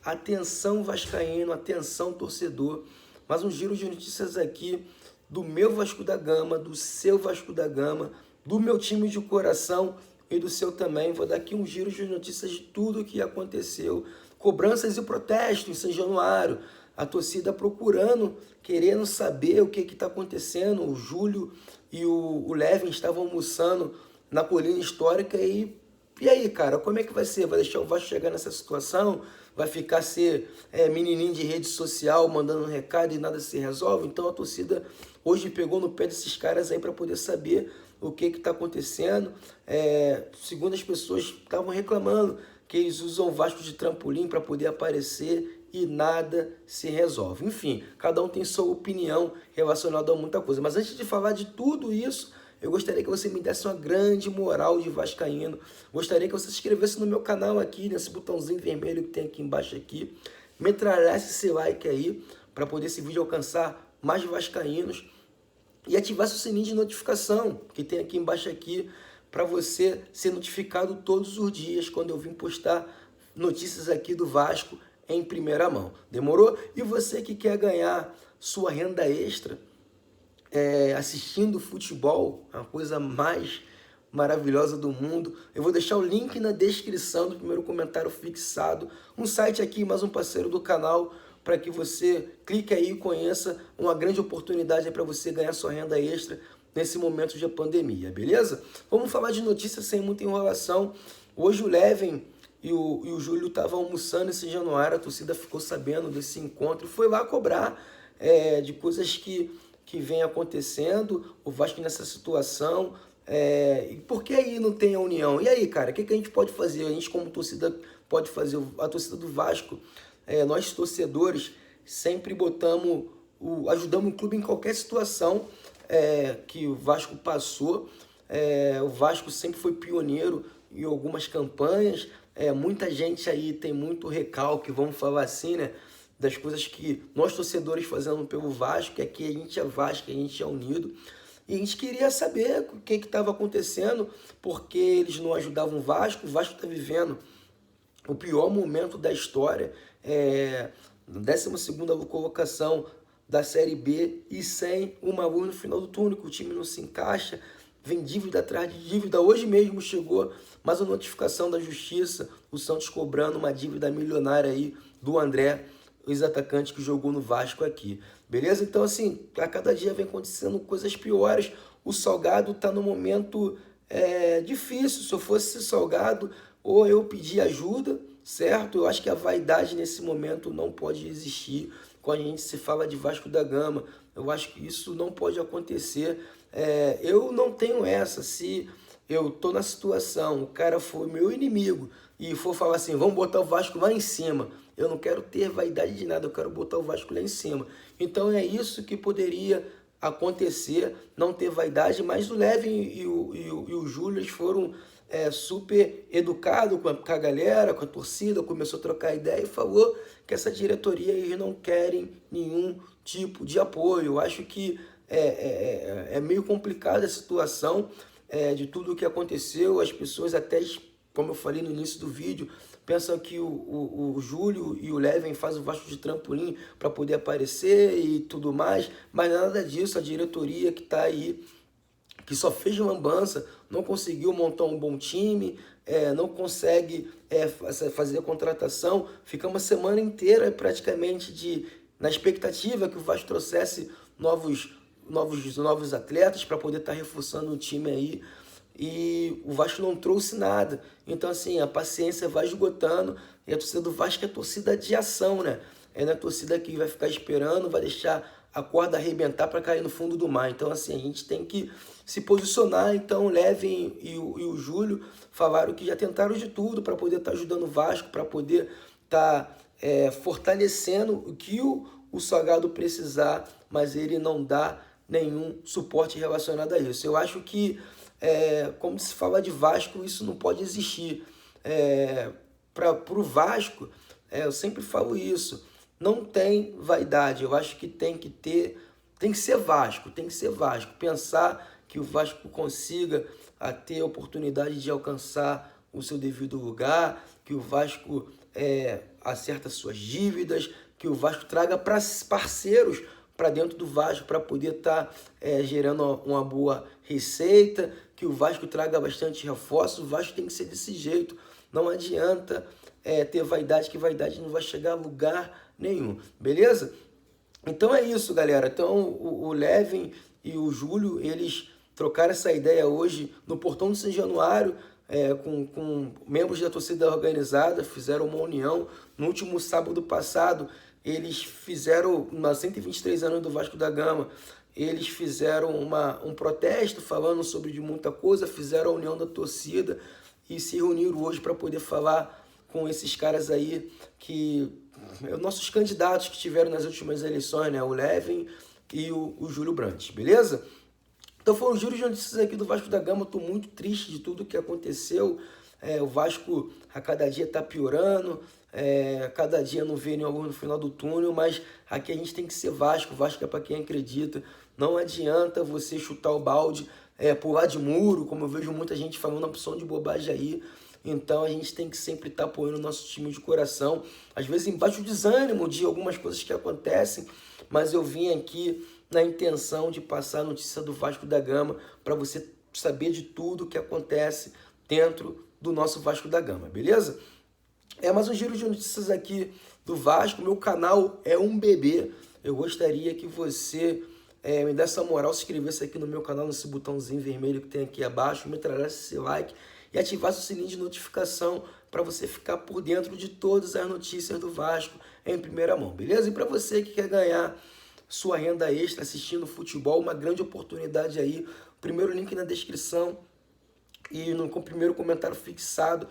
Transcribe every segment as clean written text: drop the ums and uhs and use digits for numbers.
Atenção vascaíno, atenção torcedor. Mais um giro de notícias aqui do meu Vasco da Gama, do seu Vasco da Gama, do meu time de coração e do seu também. Vou dar aqui um giro de notícias de tudo o que aconteceu. Cobranças e protestos em São Januário. A torcida procurando, querendo saber o que está acontecendo. O Júlio e o Levin estavam almoçando na Colina Histórica e aí, cara, como é que vai ser? Vai deixar o Vasco chegar nessa situação? Vai ficar ser menininho de rede social, mandando um recado e nada se resolve? Então a torcida hoje pegou no pé desses caras aí para poder saber o que está acontecendo. Segundo as pessoas estavam reclamando que eles usam o Vasco de trampolim para poder aparecer e nada se resolve. Enfim, cada um tem sua opinião relacionada a muita coisa. Mas antes de falar de tudo isso, eu gostaria que você me desse uma grande moral de vascaíno. Gostaria que você se inscrevesse no meu canal aqui, nesse botãozinho vermelho que tem aqui embaixo aqui. Metralhasse esse like aí, para poder esse vídeo alcançar mais vascaínos. E ativasse o sininho de notificação, que tem aqui embaixo aqui, para você ser notificado todos os dias, quando eu vim postar notícias aqui do Vasco em primeira mão. Demorou? E você que quer ganhar sua renda extra, assistindo futebol, a coisa mais maravilhosa do mundo. Eu vou deixar o link na descrição do primeiro comentário fixado. Um site aqui, mais um parceiro do canal, para que você clique aí e conheça uma grande oportunidade para você ganhar sua renda extra nesse momento de pandemia, beleza? Vamos falar de notícias sem muita enrolação. Hoje o Levin e o Júlio estavam almoçando esse Januário, a torcida ficou sabendo desse encontro, foi lá cobrar de coisas que vem acontecendo, o Vasco nessa situação, e por que aí não tem a união? E aí, cara, o que a gente pode fazer? A gente como torcida pode fazer, a torcida do Vasco, nós torcedores sempre ajudamos o clube em qualquer situação que o Vasco passou. O Vasco sempre foi pioneiro em algumas campanhas, muita gente aí tem muito recalque, vamos falar assim, né? Das coisas que nós torcedores fazemos pelo Vasco, que aqui a gente é Vasco, a gente é unido. E a gente queria saber o que estava acontecendo, porque eles não ajudavam o Vasco está vivendo o pior momento da história, na 12ª colocação da Série B e sem uma luz no final do túnel, que o time não se encaixa, vem dívida atrás de dívida. Hoje mesmo chegou mais uma notificação da Justiça, o Santos cobrando uma dívida milionária aí do André, o ex-atacante que jogou no Vasco aqui, beleza? Então, assim, a cada dia vem acontecendo coisas piores. O Salgado está no momento difícil. Se eu fosse Salgado, ou eu pedir ajuda, certo? Eu acho que a vaidade nesse momento não pode existir quando a gente se fala de Vasco da Gama. Eu acho que isso não pode acontecer. Eu não tenho essa. Se eu tô na situação, o cara for meu inimigo e for falar assim, vamos botar o Vasco lá em cima, eu não quero ter vaidade de nada, eu quero botar o Vasco lá em cima. Então é isso que poderia acontecer, não ter vaidade, mas o Levin e o Júlio, eles foram super educados com a galera, com a torcida, começou a trocar ideia e falou que essa diretoria, eles não querem nenhum tipo de apoio. Eu acho que é meio complicada a situação de tudo o que aconteceu. As pessoas até, como eu falei no início do vídeo, pensam que o Júlio e o Levin fazem o Vasco de trampolim para poder aparecer e tudo mais, mas nada disso. A diretoria que está aí, que só fez lambança, não conseguiu montar um bom time, não consegue fazer a contratação. Fica uma semana inteira praticamente na expectativa que o Vasco trouxesse novos atletas para poder estar reforçando o time aí, e o Vasco não trouxe nada. Então, assim, a paciência vai esgotando, e a torcida do Vasco é torcida de ação, né? É a torcida que vai ficar esperando, vai deixar a corda arrebentar para cair no fundo do mar. Então, assim, a gente tem que se posicionar. Então, o Levin e o Júlio falaram que já tentaram de tudo para poder estar ajudando o Vasco, para poder estar fortalecendo o que o Salgado precisar, mas ele não dá nenhum suporte relacionado a isso. Eu acho que, como se fala de Vasco, isso não pode existir. Para o Vasco, eu sempre falo isso, não tem vaidade. Eu acho que tem que ser Vasco, pensar que o Vasco consiga ter a oportunidade de alcançar o seu devido lugar, que o Vasco acerta suas dívidas, que o Vasco traga para parceiros para dentro do Vasco para poder estar gerando uma boa receita, que o Vasco traga bastante reforços. O Vasco tem que ser desse jeito. Não adianta ter vaidade, que vaidade não vai chegar a lugar nenhum, beleza? Então é isso, galera. Então o Levin e o Júlio, eles trocaram essa ideia hoje no Portão do São Januário, com membros da torcida organizada, fizeram uma união. No último sábado passado, eles fizeram, nos 123 anos do Vasco da Gama, eles fizeram um protesto falando sobre muita coisa, fizeram a união da torcida e se reuniram hoje para poder falar com esses caras aí, nossos candidatos que tiveram nas últimas eleições, né? O Levin e o Júlio Brandt, beleza? Então foi um giro de notícias aqui do Vasco da Gama. Estou muito triste de tudo que aconteceu. O Vasco a cada dia está piorando, cada dia não vê nenhum no final do túnel, mas aqui a gente tem que ser Vasco. Vasco é para quem acredita. Não adianta você chutar o balde, pular de muro, como eu vejo muita gente falando uma opção de bobagem aí. Então a gente tem que sempre estar apoiando o nosso time de coração. Às vezes embaixo do desânimo de algumas coisas que acontecem, mas eu vim aqui na intenção de passar a notícia do Vasco da Gama para você saber de tudo que acontece dentro do nosso Vasco da Gama, beleza? Mais um giro de notícias aqui do Vasco. Meu canal é um bebê. Eu gostaria que você me desse essa moral, se inscrevesse aqui no meu canal, nesse botãozinho vermelho que tem aqui abaixo, me tragasse esse like e ativasse o sininho de notificação para você ficar por dentro de todas as notícias do Vasco em primeira mão, beleza? E para você que quer ganhar sua renda extra assistindo futebol, uma grande oportunidade aí. Primeiro link na descrição e no primeiro comentário fixado,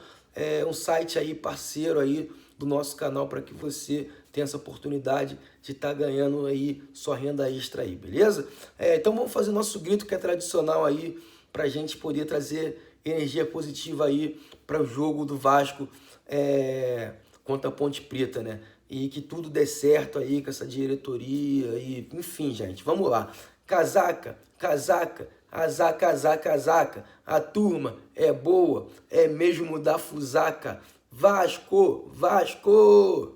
um site aí parceiro aí do nosso canal para que você tenha essa oportunidade de estar ganhando aí sua renda extra aí, beleza? Então vamos fazer o nosso grito que é tradicional aí para a gente poder trazer energia positiva aí para o jogo do Vasco contra a Ponte Preta, né? E que tudo dê certo aí com essa diretoria e enfim, gente, vamos lá. Casaca, casaca, azar, casaca, casaca. A turma é boa, é mesmo da fusaca. Vasco, Vasco!